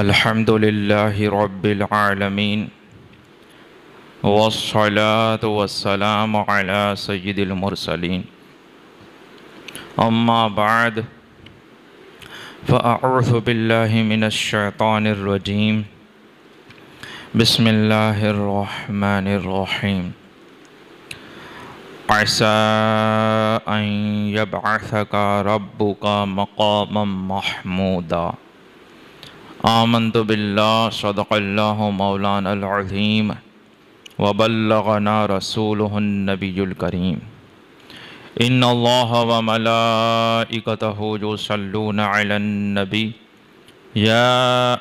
الحمد لله رب العالمين والصلاة والسلام على سيد المرسلين أما بعد فأعوذ بالله من الشيطان الرجيم بسم الله الرحمن الرحيم عسى أن يبعثك ربك مقاما محمودا آمنت بالله صدق الله مولانا العظيم وبلغنا رسوله النبي الكريم إن الله وملائكته يصلون على النبي يا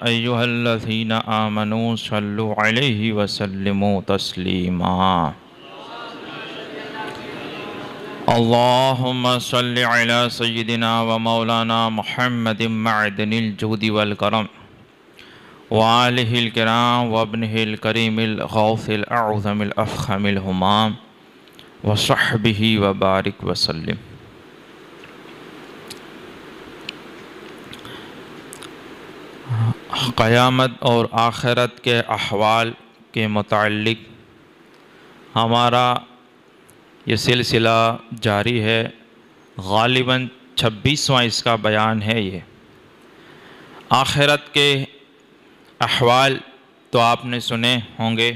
أيها الذين آمنوا صلوا عليه وسلموا تسليما اللهم صل على سيدنا ومولانا محمد معدن الجود والكرم وآلہ الکرام وابنہ الکریم الغوث الأعظم الأفخم الہمام وصحبہ وبارک وسلم۔ قیامت اور آخرت کے احوال کے متعلق ہمارا یہ سلسلہ جاری ہے، غالباً 26واں اس کا بیان ہے۔ یہ آخرت کے احوال تو آپ نے سنے ہوں گے،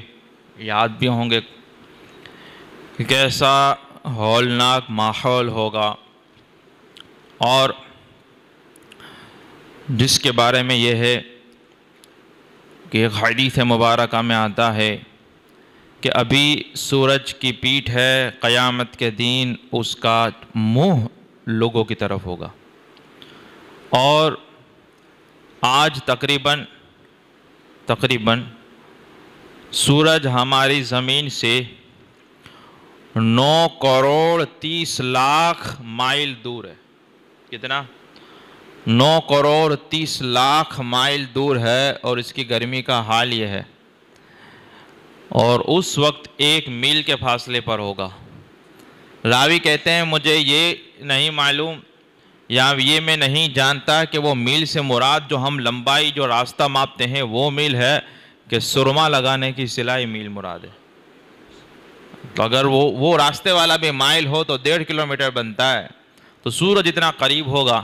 یاد بھی ہوں گے کہ کیسا ہولناک ماحول ہوگا، اور جس کے بارے میں یہ ہے کہ ایک حدیث مبارکہ میں آتا ہے کہ ابھی سورج کی پیٹھ ہے، قیامت کے دن اس کا منہ لوگوں کی طرف ہوگا، اور آج تقریباً سورج ہماری زمین سے 9 کروڑ 30 لاکھ مائل دور ہے۔ کتنا؟ 9 کروڑ 30 لاکھ مائل دور ہے، اور اس کی گرمی کا حال یہ ہے، اور اس وقت 1 میل کے فاصلے پر ہوگا۔ راوی کہتے ہیں مجھے یہ نہیں معلوم یا یہ میں نہیں جانتا کہ وہ میل سے مراد جو ہم لمبائی جو راستہ ماپتے ہیں وہ میل ہے کہ سرما لگانے کی سلائی میل مراد ہے۔ تو اگر وہ راستے والا بھی مائل ہو تو 1.5 کلومیٹر بنتا ہے، تو سورج اتنا قریب ہوگا،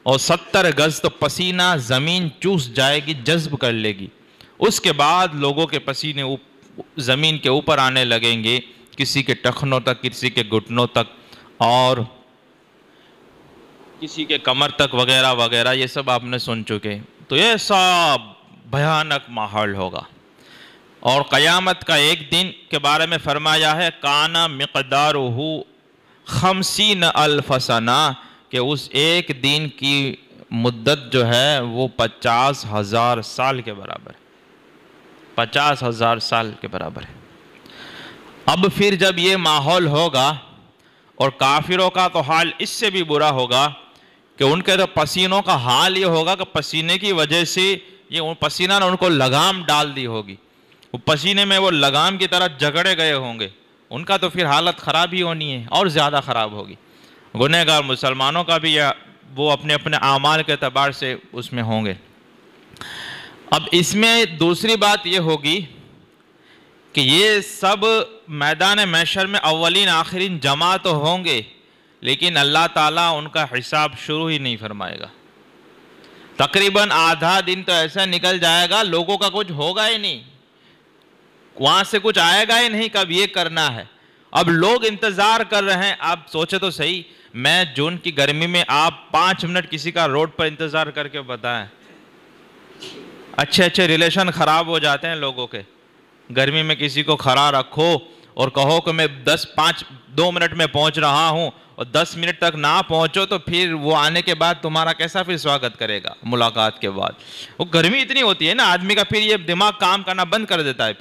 اور 70 گز تو پسینہ زمین چوس جائے گی، جذب کر لے گی۔ اس کے بعد لوگوں کے پسینے زمین کے اوپر آنے لگیں گے، کسی کے ٹخنوں تک، کسی کے گھٹنوں تک، اور کسی کے کمر تک وغیرہ وغیرہ، یہ سب آپ نے سن چکے۔ تو یہ سب بھیانک ماحول ہوگا۔ اور قیامت کا ایک دن کے بارے میں فرمایا ہے کان مقدارہ 50,000 سنہ، کہ اس ایک دن کی مدت جو ہے وہ 50,000 سال کے برابر ہے، 50,000 سال کے برابر ہے۔ اب پھر جب یہ ماحول ہوگا، اور کافروں کا تو حال اس سے بھی برا ہوگا کہ ان کے تو پسینوں کا حال یہ ہوگا کہ پسینے کی وجہ سے یہ پسینہ نے ان کو لگام ڈال دی ہوگی، وہ پسینے میں وہ لگام کی طرح جگڑے گئے ہوں گے، ان کا تو پھر حالت خراب ہی ہونی ہے، اور زیادہ خراب ہوگی۔ گنہگار مسلمانوں کا بھی وہ اپنے اپنے اعمال کے اعتبار سے اس میں ہوں گے۔ اب اس میں دوسری بات یہ ہوگی کہ یہ سب میدان محشر میں اولین آخرین جمع تو ہوں گے، لیکن اللہ تعالیٰ ان کا حساب شروع ہی نہیں فرمائے گا۔ تقریباً آدھا دن تو ایسا نکل جائے گا، لوگوں کا کچھ ہوگا ہی نہیں، وہاں سے کچھ آئے گا ہی نہیں کب یہ کرنا ہے۔ اب لوگ انتظار کر رہے ہیں۔ آپ سوچے تو صحیح، میں جون کی گرمی میں آپ 5 منٹ کسی کا روڈ پر انتظار کر کے بتائیں، اچھے ریلیشن خراب ہو جاتے ہیں لوگوں کے۔ گرمی میں کسی کو کھڑا رکھو اور کہو کہ میں 2 منٹ میں پہنچ رہا ہوں، اور 10 منٹ تک نہ پہنچو تو پھر وہ آنے کے بعد تمہارا کیسا پھر سواگت کرے گا ملاقات کے بعد؟ وہ گرمی اتنی ہوتی ہے نا، آدمی کا پھر یہ دماغ کام کرنا بند کر دیتا ہے،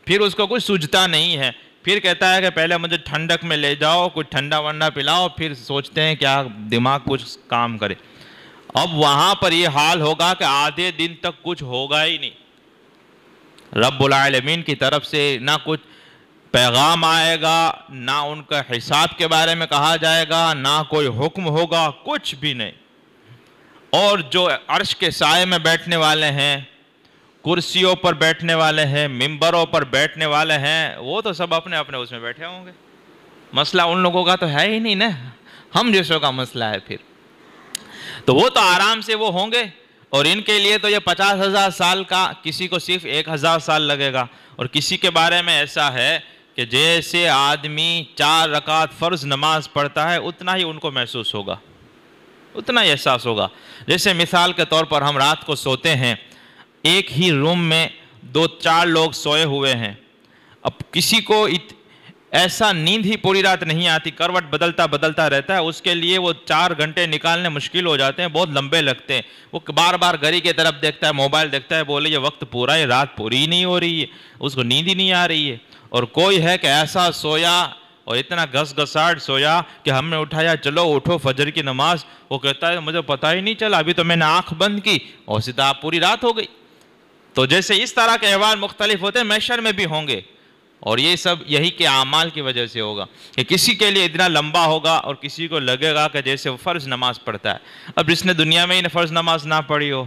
پھر اس کو کچھ سوجھتا نہیں ہے، پھر کہتا ہے کہ پہلے مجھے ٹھنڈک میں لے جاؤ، کچھ ٹھنڈا ونڈا پلاؤ، پھر سوچتے ہیں کیا دماغ کچھ کام کرے۔ اب وہاں پر یہ حال ہوگا کہ آدھے دن تک کچھ ہوگا ہی نہیں، رب العالمین کی طرف سے نہ کچھ پیغام آئے گا، نہ ان کا حساب کے بارے میں کہا جائے گا، نہ کوئی حکم ہوگا، کچھ بھی نہیں۔ اور جو عرش کے سائے میں بیٹھنے والے ہیں کرسیوں پر بیٹھنے والے ہیں، ممبروں پر بیٹھنے والے ہیں، وہ تو سب اپنے اپنے اس میں بیٹھے ہوں گے. مسئلہ ان لوگوں کا تو ہے ہی نہیں نا، ہم جیسوں کا مسئلہ ہے پھر. تو وہ تو آرام سے وہ ہوں گے، اور ان کے لیے تو یہ 50,000 سال کا، کسی کو صرف 1,000 سال لگے گا. اور کسی کے بارے میں ایسا ہے کہ جیسے آدمی 4 رکعت فرض نماز پڑھتا ہے اتنا ہی ان کو محسوس ہوگا، اتنا ہی احساس ہوگا. جیسے مثال کے طور پر ہم رات کو سوتے ہیں، ایک ہی روم میں 2-4 لوگ سوئے ہوئے ہیں. اب کسی کو ایسا نیند ہی پوری رات نہیں آتی، کروٹ بدلتا رہتا ہے، اس کے لیے وہ 4 گھنٹے نکالنے مشکل ہو جاتے ہیں، بہت لمبے لگتے ہیں. وہ بار بار گھڑی کی طرف دیکھتا ہے، موبائل دیکھتا ہے، بولے یہ وقت پورا ہے، رات پوری ہی نہیں ہو رہی ہے، اس کو نیند ہی نہیں آ رہی ہے. اور کوئی ہے کہ ایسا سویا اور اتنا گھس گھساٹ سویا کہ ہم نے اٹھایا، چلو اٹھو فجر کی نماز، وہ کہتا ہے مجھے پتہ ہی نہیں چلا، ابھی تو میں نے آنکھ بند کی اور سیدھا پوری رات ہو گئی. تو جیسے اس طرح کے احوال مختلف ہوتے ہیں، محشر میں بھی ہوں گے. اور یہ سب یہی کے اعمال کی وجہ سے ہوگا کہ کسی کے لیے اتنا لمبا ہوگا اور کسی کو لگے گا کہ جیسے وہ فرض نماز پڑھتا ہے. اب جس نے دنیا میں ہی فرض نماز نہ پڑھی ہو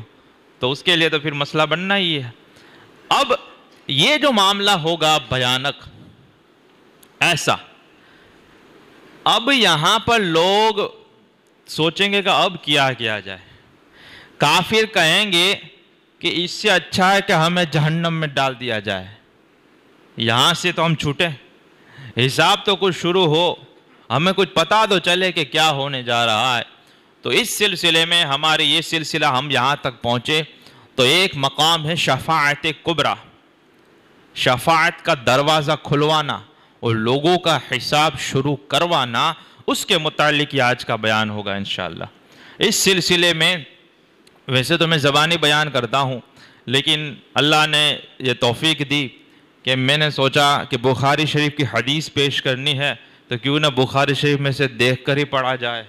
تو اس کے لیے تو پھر مسئلہ بننا ہی ہے. اب یہ جو معاملہ ہوگا بھیانک ایسا، اب یہاں پر لوگ سوچیں گے کہ اب کیا کیا جائے. کافر کہیں گے کہ اس سے اچھا ہے کہ ہمیں جہنم میں ڈال دیا جائے، یہاں سے تو ہم چھوٹے، حساب تو کچھ شروع ہو، ہمیں کچھ پتا تو چلے کہ کیا ہونے جا رہا ہے. تو اس سلسلے میں ہماری یہ سلسلہ ہم یہاں تک پہنچے تو ایک مقام ہے شفاعت کبریٰ، شفاعت کا دروازہ کھلوانا اور لوگوں کا حساب شروع کروانا. اس کے متعلق یہ آج کا بیان ہوگا انشاءاللہ. اس سلسلے میں ویسے تو میں زبانی بیان کرتا ہوں، لیکن اللہ نے یہ توفیق دی کہ میں نے سوچا کہ بخاری شریف کی حدیث پیش کرنی ہے تو کیوں نہ بخاری شریف میں سے دیکھ کر ہی پڑھا جائے.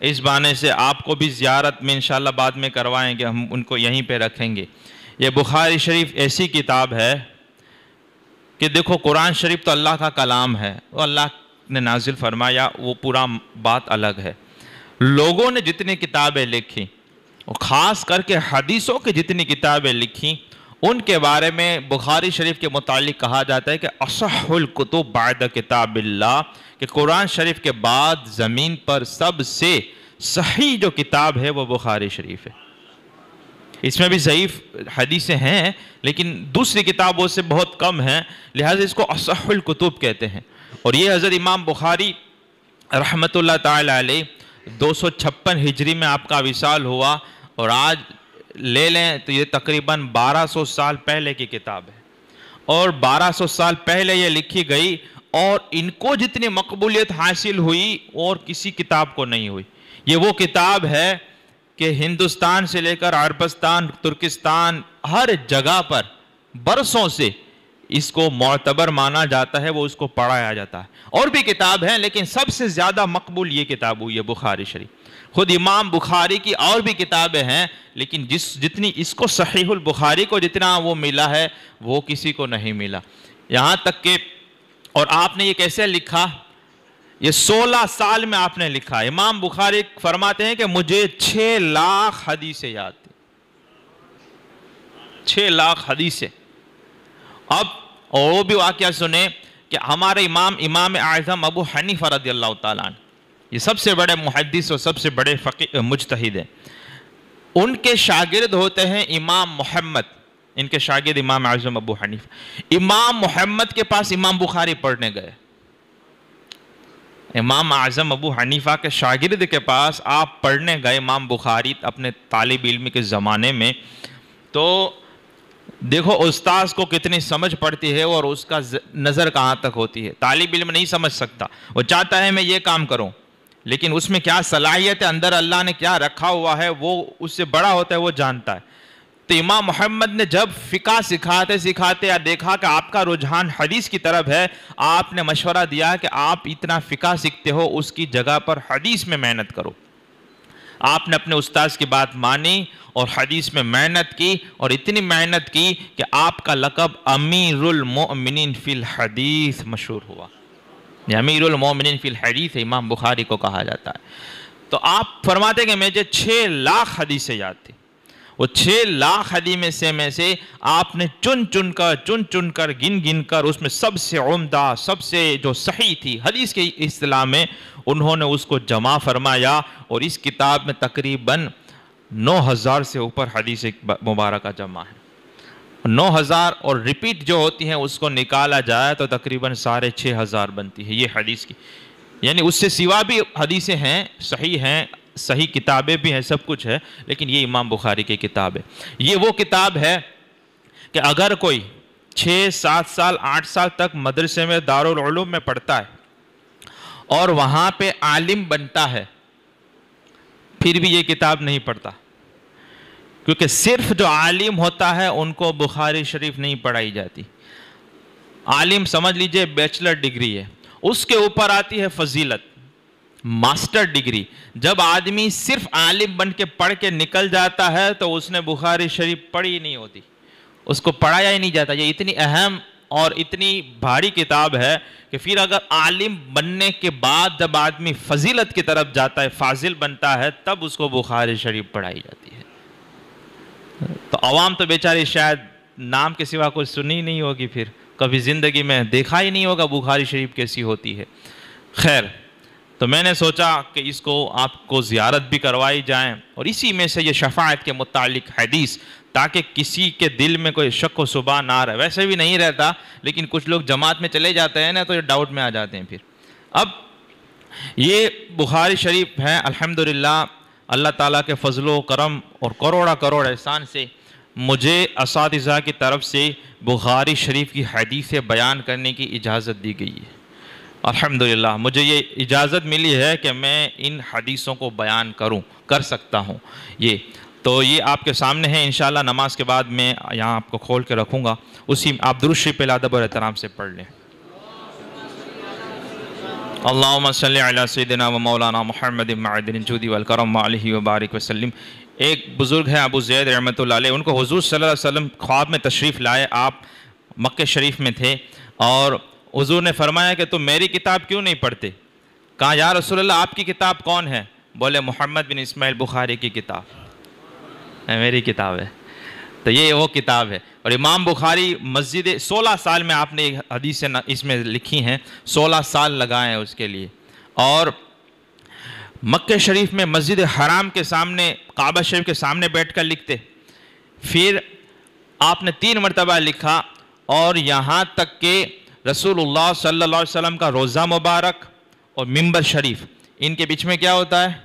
اس بہانے سے آپ کو بھی زیارت میں انشاءاللہ بعد میں کروائیں گے، ہم ان کو یہیں پہ رکھیں گے. یہ بخاری شریف ایسی کتاب ہے کہ دیکھو قرآن شریف تو اللہ کا کلام ہے، وہ اللہ نے نازل فرمایا، وہ پورا بات الگ ہے. لوگوں نے جتنی کتابیں لکھی اور خاص کر کے حدیثوں کی جتنی کتابیں لکھی، ان کے بارے میں بخاری شریف کے متعلق کہا جاتا ہے کہ اصح الکتب بعد کتاب اللہ، کہ قرآن شریف کے بعد زمین پر سب سے صحیح جو کتاب ہے وہ بخاری شریف ہے. اس میں بھی ضعیف حدیثیں ہیں لیکن دوسری کتابوں سے بہت کم ہیں، لہذا اس کو اصح الکتب کہتے ہیں. اور یہ حضرت امام بخاری رحمت اللہ تعالی علیہ 256 ہجری میں آپ کا وصال ہوا، اور آج لے لیں تو یہ تقریباً 1200 سال پہلے کی کتاب ہے، اور 1200 سال پہلے یہ لکھی گئی، اور ان کو جتنی مقبولیت حاصل ہوئی اور کسی کتاب کو نہیں ہوئی. یہ وہ کتاب ہے کہ ہندوستان سے لے کر عربستان، ترکستان، ہر جگہ پر برسوں سے اس کو معتبر مانا جاتا ہے، وہ اس کو پڑھایا جاتا ہے. اور بھی کتاب ہیں لیکن سب سے زیادہ مقبول یہ کتاب ہوئی ہے بخاری شریف. خود امام بخاری کی اور بھی کتابیں ہیں لیکن جتنی اس کو صحیح البخاری کو جتنا وہ ملا ہے وہ کسی کو نہیں ملا. یہاں تک کہ، اور آپ نے یہ کیسے لکھا؟ یہ 16 سال میں آپ نے لکھا. امام بخاری فرماتے ہیں کہ مجھے 6 لاکھ حدیثیں یاد تھی، 6 لاکھ حدیثیں. اب اور وہ بھی واقعہ سنیں کہ ہمارے امام اعظم ابو حنیفہ رضی اللہ تعالیٰ عنہ، یہ سب سے بڑے محدث اور سب سے بڑے فقیہ مجتہد ہیں. ان کے شاگرد ہوتے ہیں امام محمد، ان کے شاگرد امام اعظم ابو حنیفہ. امام محمد کے پاس امام بخاری پڑھنے گئے. امام اعظم ابو حنیفہ کے شاگرد کے پاس آپ پڑھنے گئے امام بخاری اپنے طالب علم کے زمانے میں. تو دیکھو استاذ کو کتنی سمجھ پڑتی ہے اور اس کا نظر کہاں تک ہوتی ہے. طالب علم نہیں سمجھ سکتا، وہ چاہتا ہے میں یہ کام کروں، لیکن اس میں کیا صلاحیت ہے، اندر اللہ نے کیا رکھا ہوا ہے وہ اس سے بڑا ہوتا ہے، وہ جانتا ہے. تو امام محمد نے جب فقہ سکھاتے یا دیکھا کہ آپ کا رجحان حدیث کی طرف ہے، آپ نے مشورہ دیا کہ آپ اتنا فقہ سیکھتے ہو، اس کی جگہ پر حدیث میں محنت کرو. آپ نے اپنے استاذ کی بات مانی اور حدیث میں محنت کی، اور اتنی محنت کی کہ آپ کا لقب امیر المؤمنین فی الحدیث مشہور ہوا. امیر المؤمنین فی الحدیث امام بخاری کو کہا جاتا ہے. تو آپ فرماتے ہیں کہ مجھے 6 لاکھ حدیثیں یاد تھی. وہ 6 لاکھ حدیث میں سے آپ نے چن چن کر گن کر اس میں سب سے عمدہ، سب سے جو صحیح تھی حدیث کے اصطلاح میں، انہوں نے اس کو جمع فرمایا، اور اس کتاب میں تقریباً 9000 سے اوپر حدیث مبارکہ جمع ہے۔ 9000 اور ریپیٹ جو ہوتی ہیں اس کو نکالا جائے تو تقریباً 6500 بنتی ہے یہ حدیث کی، یعنی اس سے سوا بھی حدیثیں ہیں، صحیح کتابیں بھی ہیں، سب کچھ ہے، لیکن یہ امام بخاری کی کتاب ہے۔ یہ وہ کتاب ہے کہ اگر کوئی 6 7 سال 8 سال تک مدرسے میں دارالعلوم میں پڑھتا ہے اور وہاں پہ عالم بنتا ہے، پھر بھی یہ کتاب نہیں پڑھتا، کیونکہ صرف جو عالم ہوتا ہے ان کو بخاری شریف نہیں پڑھائی جاتی۔ عالم سمجھ لیجئے بیچلر ڈگری ہے، اس کے اوپر آتی ہے فضیلت، ماسٹر ڈگری۔ جب آدمی صرف عالم بن کے پڑھ کے نکل جاتا ہے تو اس نے بخاری شریف پڑھی ہی نہیں ہوتی، اس کو پڑھایا ہی نہیں جاتا۔ یہ اتنی اہم اور اتنی بھاری کتاب ہے کہ پھر اگر عالم بننے کے بعد جب آدمی فضیلت کی طرف جاتا ہے، فاضل بنتا ہے، تب اس کو بخاری شریف پڑھائی جاتی ہے۔ تو عوام تو بیچاری شاید نام کے سوا کوئی سنی نہیں ہوگی، پھر کبھی زندگی میں دیکھا ہی نہیں ہوگا بخاری شریف کیسی ہوتی ہے۔ خیر، تو میں نے سوچا کہ اس کو آپ کو زیارت بھی کروائی جائیں، اور اسی میں سے یہ شفاعت کے متعلق حدیث، تاکہ کسی کے دل میں کوئی شک و شبہ نہ رہے۔ ویسے بھی نہیں رہتا، لیکن کچھ لوگ جماعت میں چلے جاتے ہیں نا تو یہ ڈاؤٹ میں آ جاتے ہیں۔ پھر اب یہ بخاری شریف ہے، الحمدللہ اللہ تعالیٰ کے فضل و کرم اور کروڑ احسان سے مجھے اساتذہ کی طرف سے بخاری شریف کی حدیثیں بیان کرنے کی اجازت دی گئی ہے۔ الحمدللہ مجھے یہ اجازت ملی ہے کہ میں ان حدیثوں کو بیان کر سکتا ہوں۔ تو یہ آپ کے سامنے ہے، انشاءاللہ نماز کے بعد میں یہاں آپ کو کھول کے رکھوں گا، اسی آپ درود شریف پہ ادب اور احترام سے پڑھ لیں۔ اللہم صلی علی سیدنا و مولانا محمد معدن الجود والکرم علیہ وبارک وسلم۔ ایک بزرگ ہیں ابو زید رحمۃ اللہ علیہ، ان کو حضور صلی اللہ علیہ وسلم خواب میں تشریف لائے، آپ مکہ شریف میں تھے، اور حضور نے فرمایا کہ تم میری کتاب کیوں نہیں پڑھتے؟ کہا یا رسول اللہ آپ کی کتاب کون ہے؟ بولے محمد بن اسماعیل بخاری کی کتاب میری کتاب ہے۔ تو یہ وہ کتاب ہے، اور امام بخاری مسجد 16 سال میں آپ نے حدیث اس میں لکھی ہیں، 16 سال لگائے ہیں اس کے لیے، اور مکہ شریف میں مسجد حرام کے سامنے، کعبہ شریف کے سامنے بیٹھ کر لکھتے، پھر آپ نے 3 مرتبہ لکھا، اور یہاں تک کہ رسول اللہ صلی اللہ علیہ وسلم کا روضہ مبارک اور منبر شریف، ان کے بیچ میں کیا ہوتا ہے؟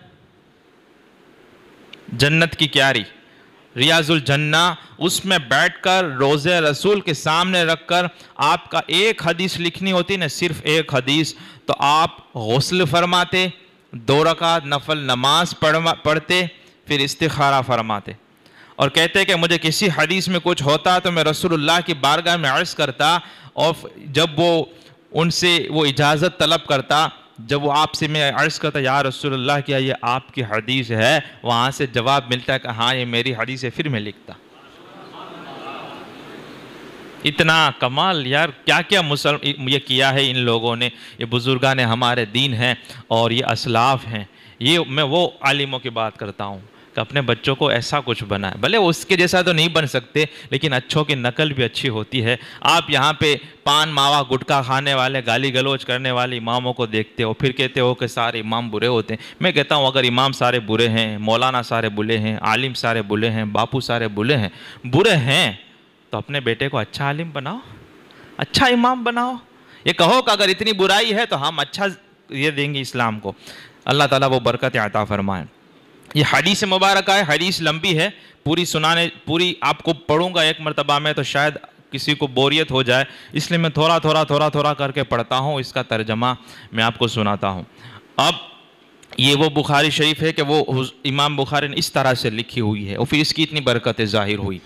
جنت کی کیاری، ریاض الجنہ، اس میں بیٹھ کر روضہ رسول کے سامنے رکھ کر آپ کا ایک حدیث لکھنی ہوتی نا، صرف ایک حدیث، تو آپ غسل فرماتے، 2 رکعت نفل نماز پڑھتے، پھر استخارہ فرماتے، اور کہتے کہ مجھے کسی حدیث میں کچھ ہوتا تو میں رسول اللہ کی بارگاہ میں عرض کرتا، اور جب وہ ان سے وہ اجازت طلب کرتا، جب وہ آپ سے میں عرض کرتا یا رسول اللہ کیا یہ آپ کی حدیث ہے، وہاں سے جواب ملتا کہ ہاں یہ میری حدیث ہے، پھر میں لکھتا۔ اتنا کمال یار، کیا یہ کیا ہے ان لوگوں نے، یہ بزرگان ہمارے دین ہیں اور یہ اسلاف ہیں۔ یہ میں وہ عالموں کی بات کرتا ہوں کہ اپنے بچوں کو ایسا کچھ بنائے، بھلے اس کے جیسا تو نہیں بن سکتے، لیکن اچھوں کی نقل بھی اچھی ہوتی ہے۔ آپ یہاں پہ پان ماوا گٹکا کھانے والے، گالی گلوچ کرنے والے اماموں کو دیکھتے ہو، پھر کہتے ہو کہ سارے امام برے ہوتے ہیں۔ میں کہتا ہوں اگر امام سارے برے ہیں، مولانا سارے برے ہیں، عالم سارے برے ہیں، باپو سارے برے ہیں تو اپنے بیٹے کو اچھا عالم بناؤ، اچھا امام بناؤ۔ یہ کہو کہ اگر اتنی برائی ہے تو ہم اچھا یہ دیں گے اسلام کو۔ اللہ تعالیٰ وہ برکت عطا فرمائے۔ یہ حدیث مبارکہ ہے، حدیث لمبی ہے، پوری آپ کو پڑھوں گا ایک مرتبہ میں تو شاید کسی کو بوریت ہو جائے، اس لیے میں تھوڑا کر کے پڑھتا ہوں، اس کا ترجمہ میں آپ کو سناتا ہوں۔ اب یہ وہ بخاری شریف ہے کہ وہ امام بخاری نے اس طرح سے لکھی ہوئی ہے، اور پھر اس کی اتنی برکتیں ظاہر ہوئی۔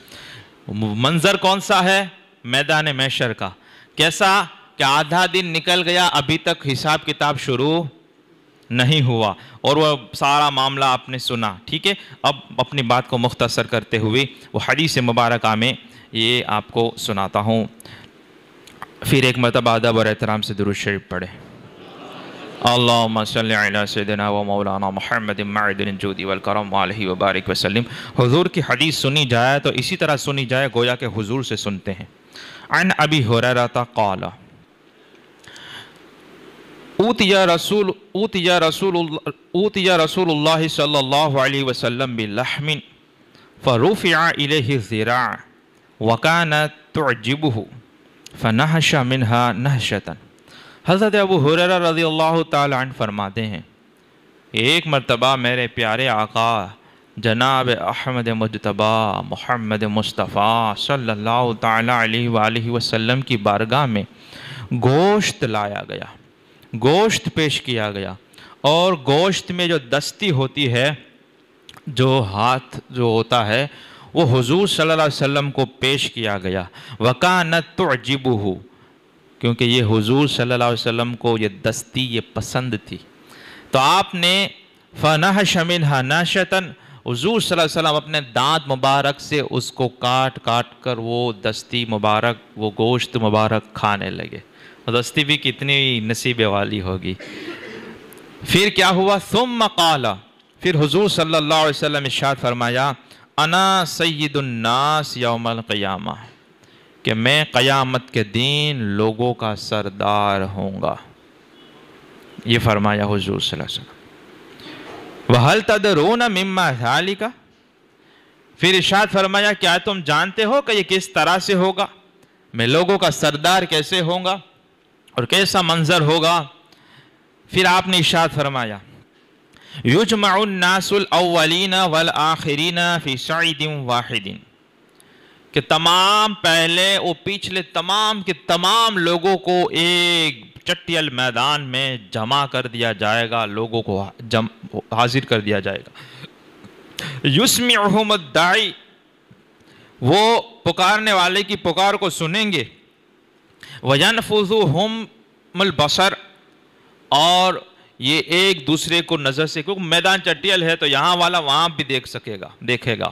منظر کون سا ہے؟ میدان محشر کا۔ کیسا کہ آدھا دن نکل گیا، ابھی تک حساب کتاب شروع نہیں ہوا، اور وہ سارا معاملہ آپ نے سنا، ٹھیک ہے۔ اب اپنی بات کو مختصر کرتے ہوئے وہ حدیث مبارکہ میں یہ آپ کو سناتا ہوں، پھر ایک مرتبہ ادب اور احترام سے درود شریف پڑھیں۔ اللہم صلی علی سیدنا و مولانا محمد معدن الجود والکرم علیہ وبارک وسلم۔ حضور کی حدیث سنی جائے تو اسی طرح سنی جائے گویا کہ حضور سے سنتے ہیں۔ عن ابی ہریرہ قال اوتی رسول اللہ صلی اللہ علیہ وسلم بلحم فرفع الیہ الذراع وکانت تعجبہ فنہش منہا نہشتا۔ حضرت ابو ہریرہ رضی اللہ تعالی عنہ فرماتے ہیں ایک مرتبہ میرے پیارے آقا جناب احمد مجتبی محمد مصطفیٰ صلی اللہ تعالی علیہ وآلہ وسلم کی بارگاہ میں گوشت لایا گیا، گوشت پیش کیا گیا، اور گوشت میں جو دستی ہوتی ہے، جو ہاتھ جو ہوتا ہے، وہ حضور صلی اللہ علیہ وسلم کو پیش کیا گیا۔ وَكَانَتْ تُعْجِبُهُ، کیونکہ یہ حضور صلی اللہ علیہ وسلم کو یہ دستی یہ پسند تھی، تو آپ نے فَنَحَشَ مِنْهَا نَاشَةً، حضور صلی اللہ علیہ وسلم اپنے دانت مبارک سے اس کو کاٹ کاٹ کر وہ دستی مبارک، وہ گوشت مبارک کھانے لگے۔ دستی بھی کتنی نصیب والی ہوگی۔ پھر کیا ہوا؟ ثم قال، پھر حضور صلی اللہ علیہ وسلم ارشاد فرمایا انا سید الناس یوم القیامہ، کہ میں قیامت کے دن لوگوں کا سردار ہوں گا، یہ فرمایا حضور صلی اللہ علیہ وسلم۔ وَهَلْ تَدْرُونَ مِمَّا ذَلِكَ، پھر ارشاد فرمایا کیا تم جانتے ہو کہ یہ کس طرح سے ہوگا، میں لوگوں کا سردار کیسے ہوں گا اور کیسا منظر ہوگا؟ پھر آپ نے ارشاد فرمایا یجمع الناس الاولین والآخرین فی صعید واحد، کہ تمام پہلے و پچھلے تمام کے تمام لوگوں کو ایک چٹیل میدان میں جمع کر دیا جائے گا، لوگوں کو حاضر کر دیا جائے گا۔ یسمعہم الداعی، وہ پکارنے والے کی پکار کو سنیں گے، وَيَنْفُذُهُمْ الْبَصَرُ، اور یہ ایک دوسرے کو نظر سے، کیونکہ میدان چٹیل ہے تو یہاں والا وہاں بھی دیکھے گا۔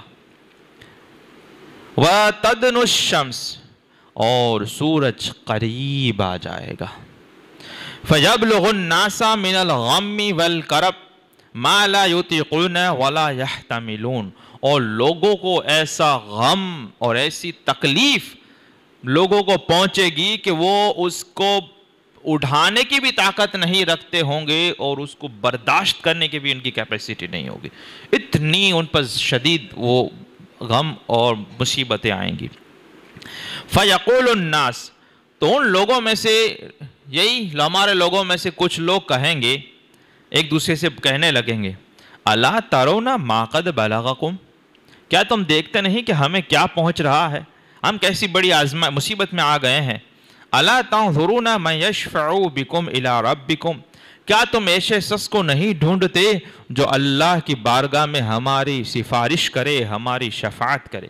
وَتَدْنُ الشَّمْسِ، اور سورج قریب آ جائے گا۔ فَيَبْلُغُ النَّاسَ مِنَ الْغَمِّ وَالْكَرَبِ مَا لَا يُطِيقُونَ وَلَا يَحْتَمِلُونَ، اور لوگوں کو ایسا غم اور ایسی تکلیف لوگوں کو پہنچے گی کہ وہ اس کو اٹھانے کی بھی طاقت نہیں رکھتے ہوں گے اور اس کو برداشت کرنے کی بھی ان کی کیپیسٹی نہیں ہوگی، اتنی ان پر شدید وہ غم اور مصیبتیں آئیں گی۔ فَيَقُولُ النَّاسِ، تو ان لوگوں میں سے، یہی ہمارے لوگوں میں سے کچھ لوگ کہیں گے، ایک دوسرے سے کہنے لگیں گے اَلَا تَرَوْنَ مَا قَدْ بَلَغَكُمْ، کیا تم دیکھتے نہیں کہ ہمیں کیا پہنچ رہا ہے، ہم کیسی بڑی مصیبت میں آ گئے ہیں۔ اَلَا تَنْظُرُونَ مَنْ يَشْفَعُ بِكُمْ إِلَىٰ رَبِّكُمْ، کیا تم ایسے شخص کو نہیں ڈھونڈتے جو اللہ کی بارگاہ میں ہماری سفارش کرے، ہماری شفاعت کرے،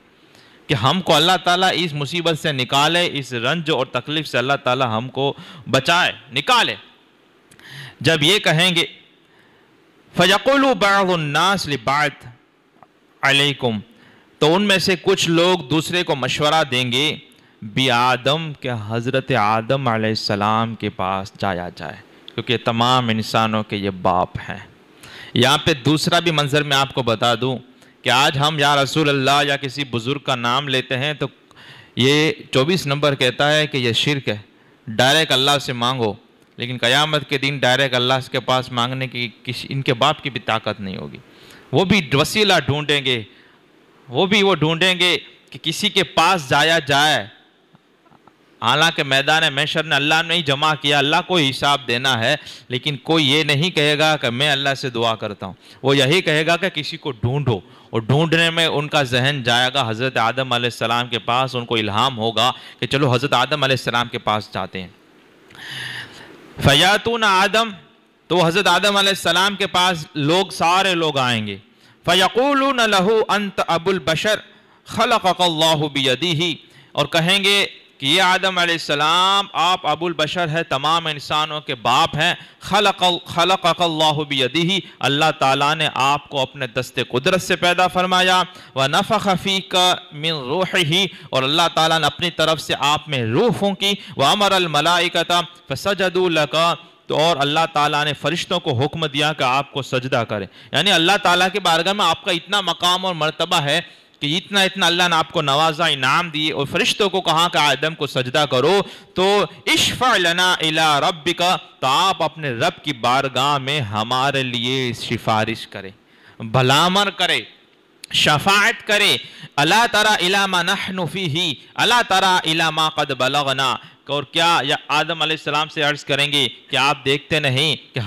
کہ ہم کو اللہ تعالیٰ اس مصیبت سے نکالے، اس رنج اور تکلیف سے اللہ تعالیٰ ہم کو بچائے، نکالے۔ جب یہ کہیں گے فَيَقُولُ بَعْضُ النَّاسِ لِبَعْضٍ عَلَيْكُمْ، تو ان میں سے کچھ لوگ دوسرے کو مشورہ دیں گے آدم، کہ حضرت آدم علیہ السلام کے پاس جایا جائے، کیونکہ تمام انسانوں کے یہ باپ ہیں۔ یہاں پہ دوسرا بھی منظر میں آپ کو بتا دوں کہ آج ہم یا رسول اللہ یا کسی بزرگ کا نام لیتے ہیں تو یہ 24 نمبر کہتا ہے کہ یہ شرک ہے، ڈائریکٹ اللہ سے مانگو، لیکن قیامت کے دن ڈائریکٹ اللہ کے پاس مانگنے کی ان کے باپ کی بھی طاقت نہیں ہوگی، وہ بھی وسیلہ ڈھونڈیں گے، وہ ڈھونڈیں گے کہ کسی کے پاس جایا جائے، حالانکہ میدان محشر نے اللہ نے ہی جمع کیا، اللہ کو حساب دینا ہے، لیکن کوئی یہ نہیں کہے گا کہ میں اللہ سے دعا کرتا ہوں، وہ یہی کہے گا کہ کسی کو ڈھونڈو، اور ڈھونڈنے میں ان کا ذہن جائے گا حضرت آدم علیہ السلام کے پاس، ان کو الہام ہوگا کہ چلو حضرت آدم علیہ السلام کے پاس جاتے ہیں۔ فَيَاتُونَ آدم، تو حضرت آدم علیہ السلام کے پاس سارے لوگ آئیں گے۔ فَيَقُولُونَ لَهُ أَنْتَ أَبُو الْبَشَرِ خَلَقَكَ اللَّهُ بِيَدِهِ، اور کہیں گے کہ یہ آدم علیہ السلام آپ ابو البشر ہے، تمام انسانوں کے باپ ہیں، خلقک اللہ بیدہ، اللہ تعالیٰ نے آپ کو اپنے دست قدرت سے پیدا فرمایا، ونفخ فیک من روحہ، اور اللہ تعالیٰ نے اپنی طرف سے آپ میں روح پھونکی، وامر الملائکۃ فسجدوا لک، تو اور اللہ تعالیٰ نے فرشتوں کو حکم دیا کہ آپ کو سجدہ کریں. یعنی اللہ تعالیٰ کے بارگاہ میں آپ کا اتنا مقام اور مرتبہ ہے کہ اتنا اللہ نے آپ کو نوازا، انعام دیے، اور فرشتوں کو کہا کہ آدم کو سجدہ کرو. تو اشفع لنا الی ربک، تو آپ اپنے رب کی بارگاہ میں ہمارے لیے سفارش کریں، بھلامر کرے، شفاعت کرے. الا تری الی ما نحن فیہ، الا تری الی ما قد بلغنا. اور کیا یا آدم علیہ السلام سے عرض کریں گے کہ آپ دیکھتے نہیں کہ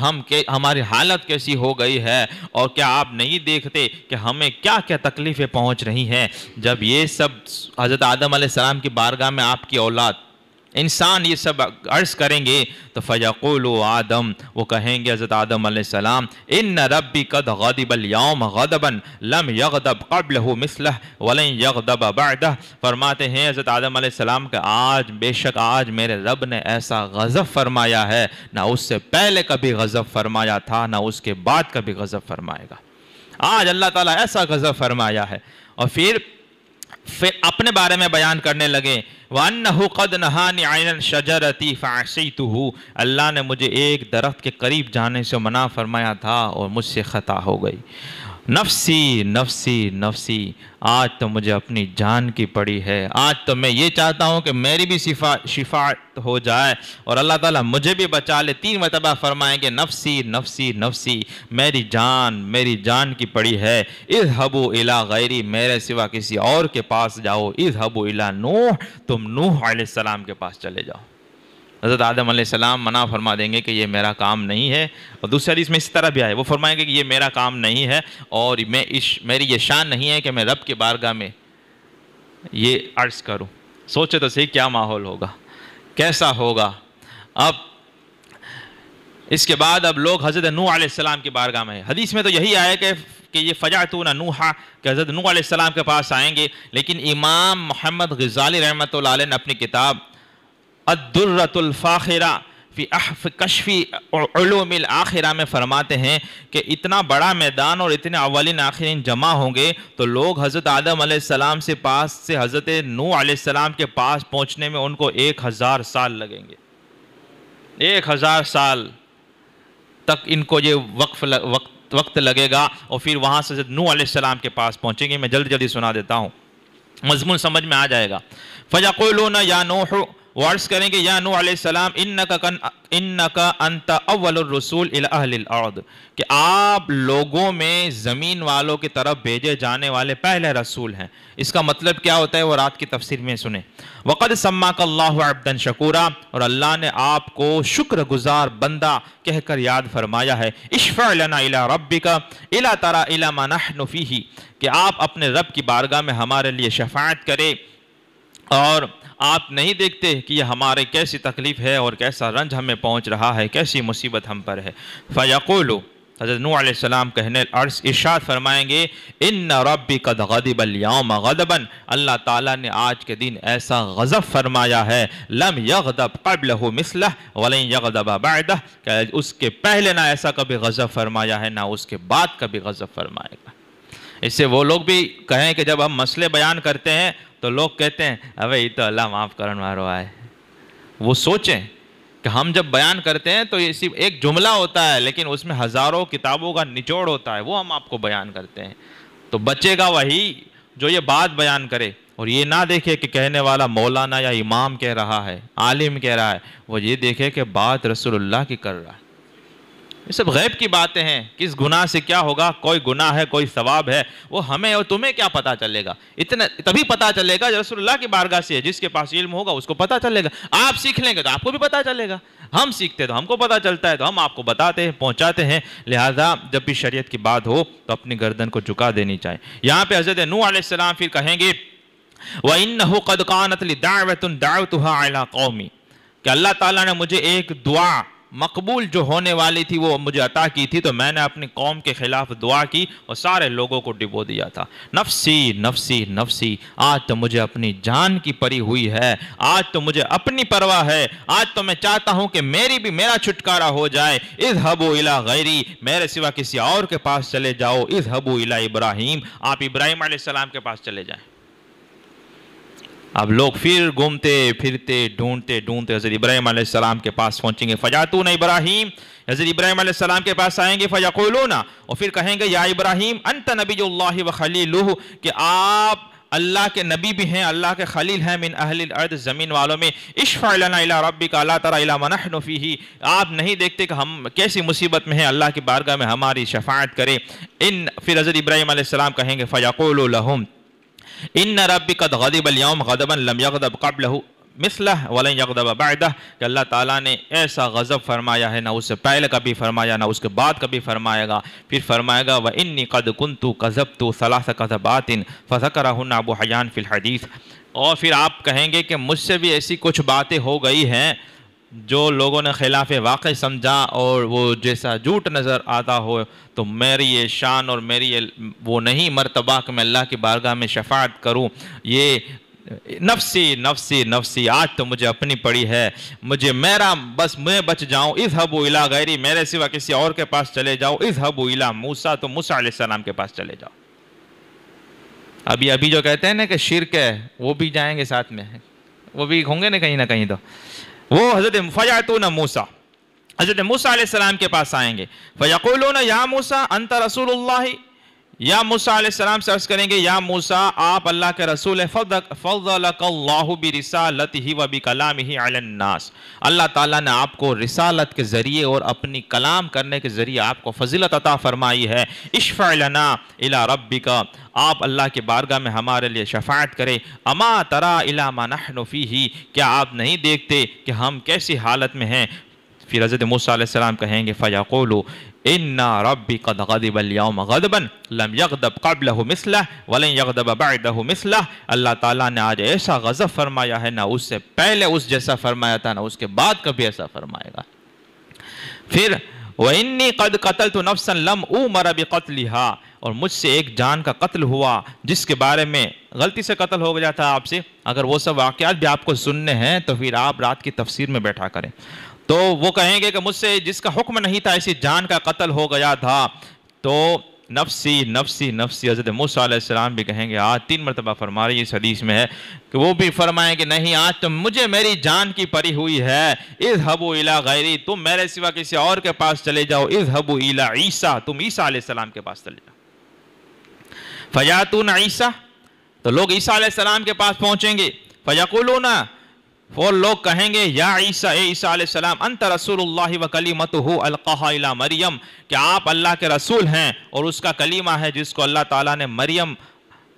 ہماری حالت کیسی ہو گئی ہے، اور کیا آپ نہیں دیکھتے کہ ہمیں کیا کیا تکلیفیں پہنچ رہی ہیں. جب یہ سب حضرت آدم علیہ السلام کی بارگاہ میں آپ کی اولاد انسان یہ سب عرض کریں گے تو فیقول آدم، وہ کہیں گے حضرت آدم علیہ السلام، ان ربی قد غضب اليوم غضبا لم یغضب قبلہ مثلہ ولن یغضب بعدہ. فرماتے ہیں حضرت آدم علیہ السلام کہ بے شک آج میرے رب نے ایسا غضب فرمایا ہے، نہ اس سے پہلے کبھی غضب فرمایا تھا، نہ اس کے بعد کبھی غضب فرمائے گا. آج اللہ تعالیٰ ایسا غضب فرمایا ہے. اور پھر اپنے بارے میں بیان کرنے لگے، وَأَنَّهُ قَدْ نَهَانِ عَنِ الشَّجَرَةِ فَعَصَيْتُهُ، اللہ نے مجھے ایک درخت کے قریب جانے سے منع فرمایا تھا اور مجھ سے خطا ہو گئی. نفسی نفسی نفسی، آج تو مجھے اپنی جان کی پڑی ہے. آج تو میں یہ چاہتا ہوں کہ میری بھی شفاعت ہو جائے اور اللہ تعالیٰ مجھے بھی بچا لے. 3 مرتبہ فرمائیں گے نفسی نفسی نفسی، میری جان کی پڑی ہے. اذهبوا الی غیری، میرے سوا کسی اور کے پاس جاؤ. اذهبوا الی نوح، تم نوح علیہ السلام کے پاس چلے جاؤ. حضرت آدم علیہ السلام منع فرما دیں گے کہ یہ میرا کام نہیں ہے. اور دوسری حدیث میں اس طرح بھی آئے، وہ فرمائیں گے کہ یہ میرا کام نہیں ہے اور میری یہ شان نہیں ہے کہ میں رب کی بارگاہ میں یہ عرض کروں. سوچے تو صحیح کیا ماحول ہوگا، کیسا ہوگا. اب اس کے بعد اب لوگ حضرت نوح علیہ السلام کی بارگاہ میں ہیں. حدیث میں تو یہی آیا کہ یہ فجعتون نوحا، کہ حضرت نوح علیہ السلام کے پاس آئیں گے. لیکن امام محمد غزالی رحمۃ اللہ علیہ نے اپنی کتاب الدرۃ الفاخرہ فی کشف علوم الآخرہ میں فرماتے ہیں کہ اتنا بڑا میدان اور اتنے اولین آخرین جمع ہوں گے تو لوگ حضرت آدم علیہ السلام سے پاس سے حضرت نوح علیہ السلام کے پاس پہنچنے میں ان کو 1000 سال لگیں گے. 1000 سال تک ان کو یہ وقت لگے گا، اور پھر وہاں سے حضرت نوح علیہ السلام کے پاس پہنچیں گے. میں جلدی سنا دیتا ہوں، مضمون سمجھ میں آ جائے گا. فَيَقُولُونَ يَا نُوحُ، وہ عرض کریں گے یا نوح علیہ السلام، انکا انت اول الرسول الی اہل الارض، کہ آپ لوگوں میں زمین والوں کی طرف بھیجے جانے والے پہلے رسول ہیں. اس کا مطلب کیا ہوتا ہے وہ رات کی تفسیر میں سنیں. وقد سماک اللہ عبدا شکورا، اور اللہ نے آپ کو شکر گزار بندہ کہہ کر یاد فرمایا ہے. اشفع لنا الی ربک الا تری الی ما نحن فیہ، کہ آپ اپنے رب کی بارگاہ میں ہمارے لیے شفاعت کرے اور آپ نہیں دیکھتے کہ یہ ہمارے کیسی تکلیف ہے اور کیسا رنج ہمیں پہنچ رہا ہے، کیسی مصیبت ہم پر ہے. فیقول، حضرت نوح علیہ السلام کہنے ارشاد فرمائیں گے، ان ربی قد غضب اليوم غضبا، اللہ تعالیٰ نے آج کے دن ایسا غضب فرمایا ہے، لم یغضب قبلہ مثلہ ولن یغضب بعدہ، کہ اس کے پہلے نہ ایسا کبھی غضب فرمایا ہے، نہ اس کے بعد کبھی غضب فرمائے گا. اس سے وہ لوگ بھی کہیں کہ جب ہم مسئلے بیان کرتے ہیں تو لوگ کہتے ہیں ابے یہ تو اللہ معاف کرن وارو آئے. وہ سوچیں کہ ہم جب بیان کرتے ہیں تو یہ صرف ایک جملہ ہوتا ہے، لیکن اس میں ہزاروں کتابوں کا نچوڑ ہوتا ہے، وہ ہم آپ کو بیان کرتے ہیں. تو بچے گا وہی جو یہ بات بیان کرے اور یہ نہ دیکھے کہ کہنے والا مولانا یا امام کہہ رہا ہے، عالم کہہ رہا ہے، وہ یہ دیکھے کہ بات رسول اللہ کی کر رہا ہے. یہ سب غیب کی باتیں ہیں، کس گناہ سے کیا ہوگا، کوئی گناہ ہے کوئی ثواب ہے، وہ ہمیں اور تمہیں کیا پتا چلے گا. تبھی پتا چلے گا رسول اللہ کی بارگاہ سے. جس کے پاس علم ہوگا اس کو پتا چلے گا. آپ سیکھ لیں گے تو آپ کو بھی پتا چلے گا. ہم سیکھتے تو ہم کو پتا چلتا ہے تو ہم آپ کو بتاتے ہیں، پہنچاتے ہیں. لہذا جب بھی شریعت کی بات ہو تو اپنی گردن کو جھکا دینی چاہیے. یہاں پہ حضرت نوح علیہ السلام پھر کہیں گے وَإِنَّهُ قَدْ كَانَتْ لِي دَعْوَةٌ دَعَوْتُهَا عَلَىٰ قَوْمِي، کہ اللہ تعالیٰ نے مجھے ایک دعا مقبول جو ہونے والی تھی وہ مجھے عطا کی تھی، تو میں نے اپنی قوم کے خلاف دعا کی اور سارے لوگوں کو ڈبو دیا تھا. نفسی نفسی نفسی، آج تو مجھے اپنی جان کی پری ہوئی ہے، آج تو مجھے اپنی پرواہ ہے، آج تو میں چاہتا ہوں کہ میرا چھٹکارا ہو جائے. اذهبوا الی غیری، میرے سوا کسی اور کے پاس چلے جاؤ. اذهبوا الی ابراہیم، آپ ابراہیم علیہ السلام کے پاس چلے جائیں. اب لوگ پھر گھومتے پھرتے ڈھونڈتے ڈھونڈتے حضرت ابراہیم علیہ السلام کے پاس پہنچیں گے. فَجَاتُونَ ابراہیم, حضرت ابراہیم علیہ السلام کے پاس آئیں گے. فَيَقُولُونَ, اور پھر کہیں گے یا ابراہیم انت نبی اللہ وخلیلہ, کہ آپ اللہ کے نبی بھی ہیں, اللہ کے خلیل ہیں, من اہل الارض, زمین والوں میں. اشفع لنا الی ربک الا تری الی ما نحن فیہ, آپ نہیں دیکھتے کہ ہم کیسی مصیبت میں ہیں, اللہ کی بارگاہ میں ہماری شفاعت کرے. پھر حضرت ابراہیم علیہ السلام کہیں گے فیقول لہم ان ربی قد غضب اليوم غضبا لم یغضب قبلہ مثلہ ولن یغضب بعدہ, کہ اللہ تعالیٰ نے ایسا غضب فرمایا ہے, نہ اس سے پہلے کبھی فرمایا, نہ اس کے بعد کبھی فرمائے گا. پھر فرمائے گا وَإِنِّي قَدْ كُنْتُ كَذَبْتُ ثَلَاثَ كَذَبَاتٍ فَذَكَرَهُنَّ ابو حیان فی الحدیث. اور پھر آپ کہیں گے کہ مجھ سے بھی ایسی کچھ باتیں ہو گئی ہیں جو لوگوں نے خلاف واقع سمجھا, اور وہ جیسا جھوٹ نظر آتا ہو, تو میری یہ شان اور میری یہ وہ نہیں مرتبہ کہ میں اللہ کی بارگاہ میں شفاعت کروں. یہ نفسی نفسی نفسی, آج تو مجھے اپنی پڑی ہے, مجھے میرا بس میں بچ جاؤں. اذهبوا الی غیری, میرے سوا کسی اور کے پاس چلے جاؤ. اذهبوا الی موسیٰ, تو موسیٰ علیہ السلام کے پاس چلے جاؤ. ابھی جو کہتے ہیں نا کہ شرک ہے, وہ بھی جائیں گے ساتھ میں, وہ بھی ہوں گے نہ کہیں تو وہ حضرت فیاتون موسیٰ, حضرت موسیٰ علیہ السلام کے پاس آئیں گے. فیقولون یا موسیٰ انت رسول اللہ, یا موسیٰ علیہ السلام سے عرض کریں گے یا موسیٰ آپ اللہ کے رسول ہیں. فضلک اللہ برسالتہ و بکلامہ علی الناس, اللہ تعالیٰ نے آپ کو رسالت کے ذریعے اور اپنی کلام کرنے کے ذریعے آپ کو فضیلت عطا فرمائی ہے. اشفع لنا الی ربک, آپ اللہ کی بارگاہ میں ہمارے لیے شفاعت کرے. اما تری الی ما نحن فیہ, کیا آپ نہیں دیکھتے کہ ہم کیسی حالت میں ہیں. پھر حضرت موسیٰ علیہ السلام کہیں گے فیقولو ان ربی قد غضب اليوم غضبا لم یغضب قبلہ مثلہ ولن یغضب بعدہ مثلہ, اللہ تعالیٰ نے آج ایسا غضب فرمایا ہے, نہ اس سے پہلے اس جیسا فرمایا تھا, نہ اس کے بعد کبھی ایسا فرمائے گا. پھر وَإِنِّي قَدْ قَتَلْتُ نَفْسًا لَمْ أُؤْمَرَ بِقَتْلِهَا, اور مجھ سے ایک جان کا قتل ہوا جس کے بارے میں غلطی سے قتل ہو گیا تھا آپ سے. اگر وہ سب واقعات بھی آپ کو سننے ہیں تو پھر آپ رات کی تفسیر میں بیٹھا کریں. تو وہ کہیں گے کہ مجھ سے جس کا حکم نہیں تھا ایسی جان کا قتل ہو گیا تھا. تو نفسی نفسی نفسی, حضرت موسیٰ علیہ السلام بھی کہیں گے, آج 3 مرتبہ فرما رہی اس حدیث میں ہے کہ وہ بھی فرمائیں کہ نہیں, آج تو مجھے میری جان کی پری ہوئی ہے. اذهبوا الی غیری, تم میرے سوا کسی اور کے پاس چلے جاؤ. اذهبوا الی عیسیٰ, تم عیسیٰ علیہ السلام کے پاس چلے جاؤ. فیاتون عیسیٰ, تو لوگ عیسیٰ علیہ السلام کے پاس پہنچیں گے. فیقولون, وہ لوگ کہیں گے یا عیسیٰ, اے عیسیٰ علیہ السلام, انت رسول اللہ وکلمتہ القاہا الی مریم, کہ آپ اللہ کے رسول ہیں اور اس کا کلیمہ ہے جس کو اللہ تعالیٰ نے مریم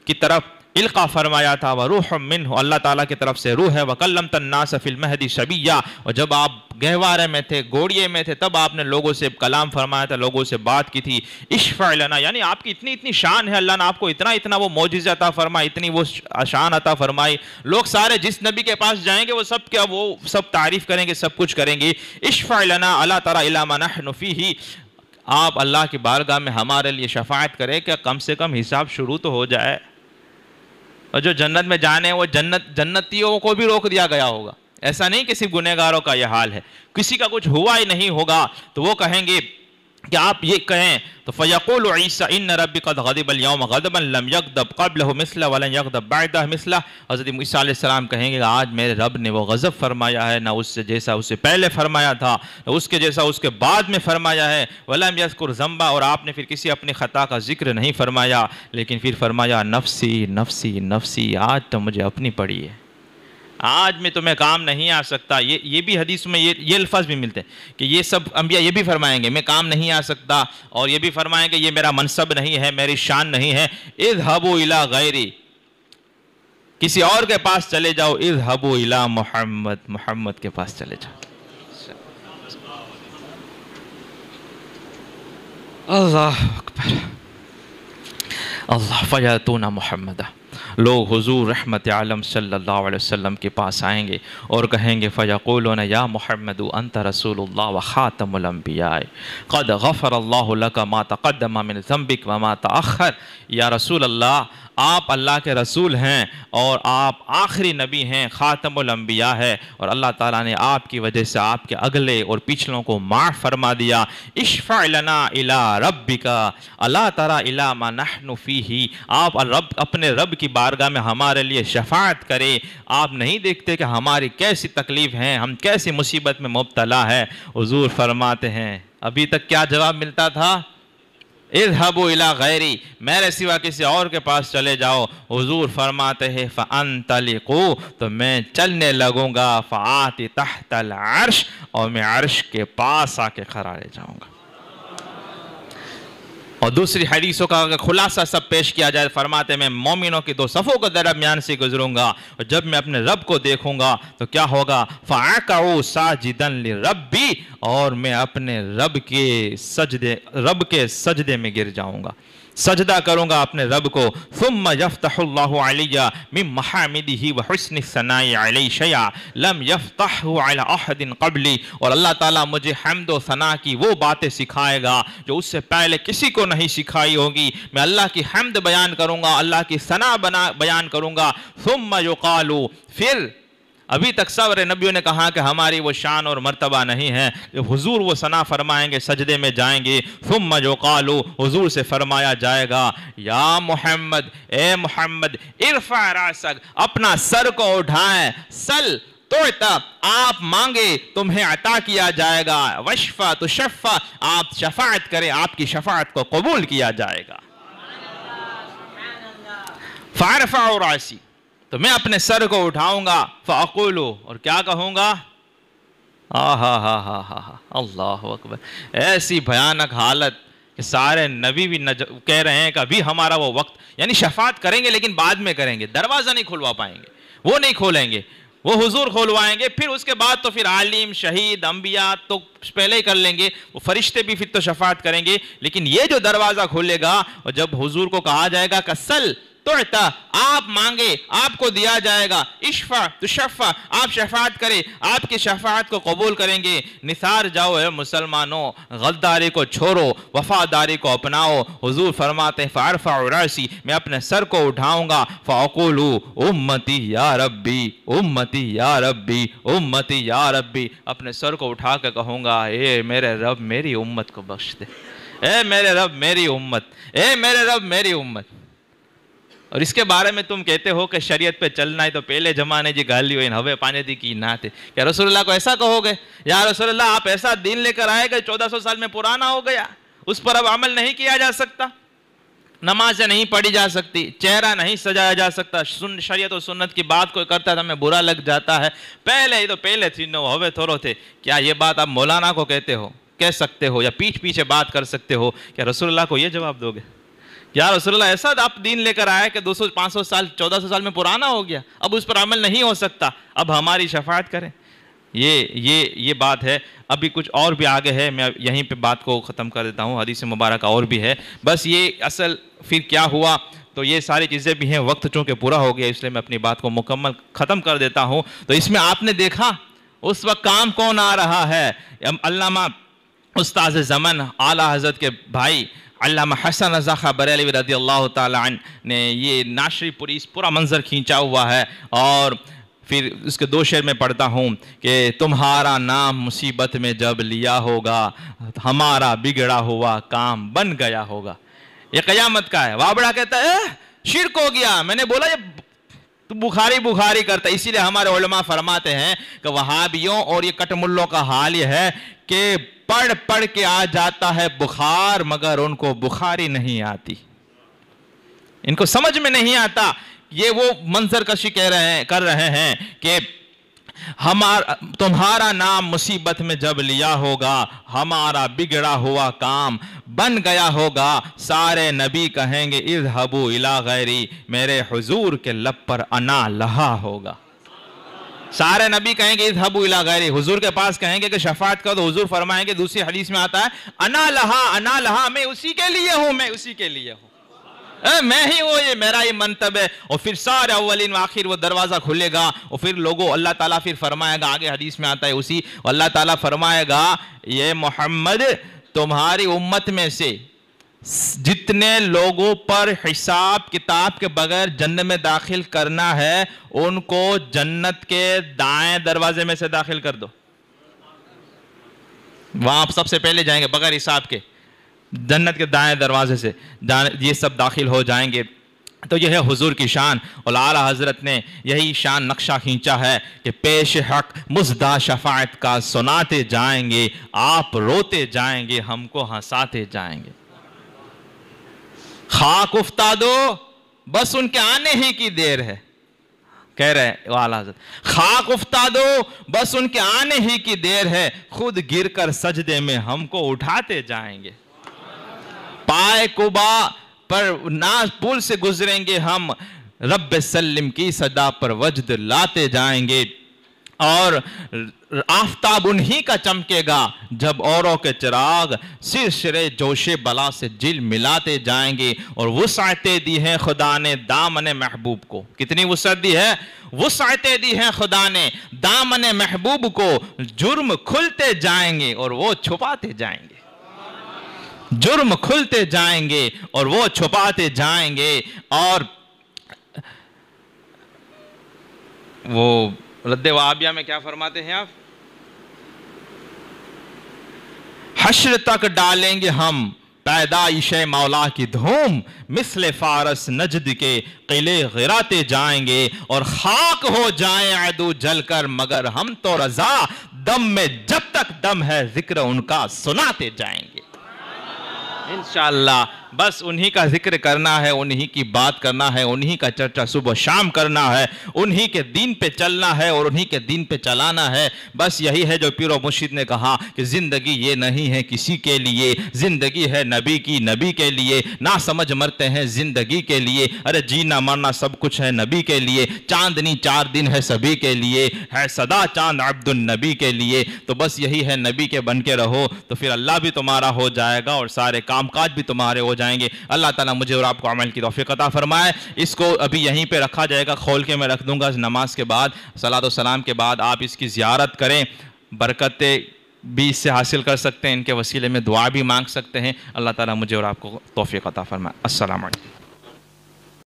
کی طرف القا فرمایا تھا. وروح منہ, اللہ تعالیٰ کی طرف سے روح ہے. وکلمت الناس فی المہد صبیا, اور جب آپ گہوارے میں تھے, گوڑیے میں تھے, تب آپ نے لوگوں سے کلام فرمایا تھا, لوگوں سے بات کی تھی. اشفع لنا, یعنی آپ کی اتنی شان ہے, اللہ نے آپ کو اتنا وہ معجزہ عطا فرمائی, اتنی وہ شان عطا فرمائی. لوگ سارے جس نبی کے پاس جائیں گے وہ سب تعریف کریں گے, سب کچھ کریں گے. اشفع لنا الا تری الی ما نحن فیہ, آپ اللہ کی بارگاہ میں ہمارے لیے شفاعت کرے کہ کم سے کم حساب شروع تو ہو جائے. اور جو جنت میں جانے ہیں وہ جنتیوں کو بھی روک دیا گیا ہوگا. ایسا نہیں کہ صرف گنہگاروں کا یہ حال ہے, کسی کا کچھ ہوا ہی نہیں ہوگا. تو وہ کہیں گے کہ آپ یہ کہیں. تو فیقول عیسیٰ ان ربی قد غضب اليوم غضبا لم یغضب قبلہ مثلہ ولن یغضب بعدہ مثلہ, حضرت عیسیٰ علیہ السلام کہیں گے آج میرے رب نے وہ غضب فرمایا ہے, نہ اس سے جیسا اس سے پہلے فرمایا تھا, نہ اس کے جیسا اس کے بعد میں فرمایا ہے. ولم یذکر ذنبا, اور آپ نے پھر کسی اپنی خطا کا ذکر نہیں فرمایا, لیکن پھر فرمایا نفسی نفسی نفسی, آج تو مجھے اپنی پڑی ہے, آج میں تمہیں کام نہیں آ سکتا. یہ بھی حدیث میں یہ الفاظ بھی ملتے ہیں کہ یہ سب انبیاء یہ بھی فرمائیں گے میں کام نہیں آ سکتا, اور یہ بھی فرمائیں گے یہ میرا منصب نہیں ہے, میری شان نہیں ہے. اذهبوا الی غیری, کسی اور کے پاس چلے جاؤ. اذهبوا الی محمد, محمد کے پاس چلے جاؤ. اللہ اکبر, اللہ. فیاتون محمد, لوگ حضور رحمت عالم صلی اللہ علیہ وسلم کے پاس آئیں گے اور کہیں گے فیقولون یا محمد انت رسول اللہ وخاتم الانبیاء قد غفر اللہ لک ما تقدم من ذنبک وما تأخر, یا رسول اللہ آپ اللہ کے رسول ہیں اور آپ آخری نبی ہیں، خاتم الانبیاء ہے، اور اللہ تعالیٰ نے آپ کی وجہ سے آپ کے اگلے اور پچھلوں کو معاف فرما دیا۔ اشفع لنا الی ربک الا تری الی ما نحن فیہ، آپ اپنے رب کی بارگاہ میں ہمارے لیے شفاعت کرے، آپ نہیں دیکھتے کہ ہماری کیسی تکلیف ہیں، ہم کیسی مصیبت میں مبتلا ہے۔ حضور فرماتے ہیں، ابھی تک کیا جواب ملتا تھا؟ اذهبوا الی غیری، میرے سوا کسی اور کے پاس چلے جاؤ۔ حضور فرماتے ہیں فانطلقوا، تو میں چلنے لگوں گا، فآتی تحت العرش، اور میں عرش کے پاس آ کے کھڑا رہ جاؤں گا۔ اور دوسری حدیثوں کا اگر خلاصہ سب پیش کیا جائے، فرماتے میں مومنوں کی دو صفوں کے درمیان سے گزروں گا، اور جب میں اپنے رب کو دیکھوں گا تو کیا ہوگا؟ فَأَقَعُ سَاجِدًا لِرَبِّ، اور میں اپنے رب کے سجدے میں گر جاؤں گا، سجدہ کروں گا اپنے رب کو۔ ثم یفتح اللہ علی من محامدہ وحسن الثناء علی شیئا لم یفتحہ علی احد قبلی، اور اللہ تعالیٰ مجھے حمد و ثنا کی وہ باتیں سکھائے گا جو اس سے پہلے کسی کو نہیں سکھائی ہوگی۔ میں اللہ کی حمد بیان کروں گا، اللہ کی ثنا بیان کروں گا۔ ثم یقال، پھر ابھی تک سارے نبیوں نے کہا کہ ہماری وہ شان اور مرتبہ نہیں ہے، جب حضور وہ ثنا فرمائیں گے، سجدے میں جائیں گے، ثم یقال، حضور سے فرمایا جائے گا، یا محمد، اے محمد، ارفع راسک، اپنا سر کو اٹھائیں، سل تعطی، آپ مانگے تمہیں عطا کیا جائے گا، وشفع تشفع، آپ شفاعت کریں، آپ کی شفاعت کو قبول کیا جائے گا۔ فارفع راسی، تو میں اپنے سر کو اٹھاؤں گا، فاقول، اور کیا کہوں گا؟ اللہ اکبر، ایسی بھیانک حالت کہ سارے نبی بھی کہہ رہے ہیں کہ ابھی ہمارا وہ وقت، یعنی شفاعت کریں گے لیکن بعد میں کریں گے، دروازہ نہیں کھلوا پائیں گے، وہ نہیں کھولیں گے، وہ حضور کھولوائیں گے، پھر اس کے بعد تو پھر عالم، شہید، انبیاء تو پہلے ہی کر لیں گے، وہ فرشتے بھی پھر تو شفاعت کریں گے، لیکن یہ جو دروازہ کھلے گا، اور جب حضور کو کہا جائے گا کہ سل تعطی، آپ مانگے آپ کو دیا جائے گا، اشفع تشفع، آپ شفاعت کریں، آپ کی شفاعت کو قبول کریں گے۔ نثار جاؤ اے مسلمانوں، غداری کو چھوڑو، وفاداری کو اپناؤ۔ حضور فرماتے ہیں فارفع راسی، میں اپنے سر کو اٹھاؤں گا، فاقول امتی یا ربی، امتی یا ربی، امتی یا ربی، اپنے سر کو اٹھا کے کہوں گا، اے میرے رب میری امت کو بخش دے، اے میرے رب میری امت، اے میرے رب میری امت۔ اور اس کے بارے میں تم کہتے ہو کہ شریعت پہ چلنا ہے تو پہلے زمانے جی گالی ہوئی ہوے پانے دی کی نہ تھے، کیا رسول اللہ کو ایسا کہو گے؟ یا رسول اللہ آپ ایسا دین لے کر آئے گا 1400 سال میں پرانا ہو گیا، اس پر اب عمل نہیں کیا جا سکتا، نمازیں نہیں پڑھی جا سکتی، چہرہ نہیں سجایا جا سکتا، شریعت و سنت کی بات کوئی کرتا تھا ہمیں برا لگ جاتا ہے، پہلے ہی تو پہلے تھی نو ہوے تھورو تھے۔ کیا یہ بات آپ مولانا کو کہتے ہو، کہہ سکتے ہو، یا پیچھے بات کر سکتے ہو؟ کیا رسول اللہ کو یہ جواب دو گے؟ یا رسول اللہ ایسا آپ دین لے کر آئے کہ 200 500 سال 1400 سال میں پرانا ہو گیا، اب اس پر عمل نہیں ہو سکتا، اب ہماری شفاعت کریں؟ یہ بات ہے۔ ابھی کچھ اور بھی آگے ہے، میں یہیں پہ بات کو ختم کر دیتا ہوں، حدیث مبارکہ اور بھی ہے، بس یہ اصل پھر کیا ہوا تو یہ ساری چیزیں بھی ہیں، وقت چونکہ پورا ہو گیا اس لیے میں اپنی بات کو مکمل ختم کر دیتا ہوں۔ تو اس میں آپ نے دیکھا اس وقت کام کون آ رہا ہے؟ علامہ استاذ زمن اعلیٰ حضرت کے بھائی علامہ حسن رضا خاں بریلوی رضی اللہ تعالیٰ عنہ نے یہ ناشری پوری اس پورا منظر کھینچا ہوا ہے، اور پھر اس کے 2 شعر میں پڑھتا ہوں کہ تمہارا نام مصیبت میں جب لیا ہوگا، ہمارا بگڑا ہوا کام بن گیا ہوگا۔ یہ قیامت کا ہے۔ وابڑا کہتا ہے شرک ہو گیا، میں نے بولا یہ تو بخاری کرتا ہے، اسی لیے ہمارے علماء فرماتے ہیں کہ وہابیوں اور یہ کٹ ملوں کا حال یہ ہے کہ پڑھ کے آ جاتا ہے بخار، مگر ان کو بخاری نہیں آتی، ان کو سمجھ میں نہیں آتا۔ یہ وہ منظر کشی کر رہے ہیں کہ تمہارا نام مصیبت میں جب لیا ہوگا، ہمارا بگڑا ہوا کام بن گیا ہوگا، سارے نبی کہیں گے اذهبوا الی غیری، میرے حضور کے لب پر انا لہا ہوگا، سارے نبی کہیں گے اذهبوا الی غیری، حضور کے پاس کہیں گے کہ شفاعت کرو، تو حضور فرمائیں گے، دوسری حدیث میں آتا ہے انا لہا، میں اسی کے لیے ہوں، میں اسی کے لیے ہوں، میں ہی ہوں، یہ میرا ہی منتب ہے۔ اور پھر سارے اولین و آخر وہ دروازہ کھلے گا، اور پھر لوگوں اللہ تعالیٰ پھر فرمائے گا، آگے حدیث میں آتا ہے اسی، اللہ تعالیٰ فرمائے گا یہ محمد تمہاری امت میں سے جتنے لوگوں پر حساب کتاب کے بغیر جنت میں داخل کرنا ہے ان کو جنت کے دائیں دروازے میں سے داخل کر دو. وہاں آپ سب سے پہلے جائیں گے بغیر حساب کے, جنت کے دائیں دروازے سے یہ سب داخل ہو جائیں گے. تو یہ ہے حضور کی شان, اور اعلیٰ حضرت نے یہی شان نقشہ کھینچا ہے کہ پیش حق مزدہ شفاعت کا سناتے جائیں گے, آپ روتے جائیں گے, ہم کو ہنساتے جائیں گے. خاک افتادو بس ان کے آنے ہی کی دیر ہے, کہہ رہے ہیں اعلیٰ حضرت, خاک افتادو بس ان کے آنے ہی کی دیر ہے, خود گر کر سجدے میں ہم کو اٹھاتے جائیں گے. پائے قبا پر ناز پل سے گزریں گے ہم, رب سلم کی صدا پر وجد لاتے جائیں گے. اور آفتاب انہی کا چمکے گا جب اوروں کے چراغ سرسرے جوش بلا سے جل ملاتے جائیں گے. اور وسعتیں دی ہیں خدا نے دامن محبوب کو, کتنی وسعت دی ہے, وسعتیں دی ہیں خدا نے دامن محبوب کو, جرم کھلتے جائیں گے اور وہ چھپاتے جائیں گے, جرم کھلتے جائیں گے اور وہ چھپاتے جائیں گے. اور وہ رد وہابیہ میں کیا فرماتے ہیں آپ, حشر تک ڈالیں گے ہم پیدائش مولا کی دھوم, مثل فارس نجد کے قلعے غراتے جائیں گے. اور خاک ہو جائیں عدو جل کر مگر ہم تو رضا, دم میں جب تک دم ہے ذکر ان کا سناتے جائیں گے. انشاءاللہ بس انہی کا ذکر کرنا ہے, انہی کی بات کرنا ہے, انہی کا چرچا صبح شام کرنا ہے, انہی کے دین پہ چلنا ہے اور انہی کے دین پہ چلانا ہے. بس یہی ہے جو پیر و مرشد نے کہا کہ زندگی یہ نہیں ہے کسی کے لیے, زندگی ہے نبی کی, نبی کے لیے. نہ سمجھ مرتے ہیں زندگی کے لیے, ارے جینا مرنا سب کچھ ہے نبی کے لیے. چاندنی 4 دن ہے سبھی کے لیے, ہے صدا چاند عبد النبی کے لیے. تو بس یہی ہے, نبی کے بن کے رہو تو پھر اللہ بھی تمہارا ہو جائے گا اور سارے کام کاج بھی تمہارے ہو جائیں گے. اللہ تعالیٰ مجھے اور آپ کو عمل کی توفیق عطا فرمائے. اس کو ابھی یہیں پہ رکھا جائے گا, کھول کے میں رکھ دوں گا نماز کے بعد, صلاۃ و سلام کے بعد آپ اس کی زیارت کریں, برکتیں بھی اس سے حاصل کر سکتے ہیں, ان کے وسیلے میں دعا بھی مانگ سکتے ہیں. اللہ تعالیٰ مجھے اور آپ کو توفیق عطا فرمائے. السلام علیکم.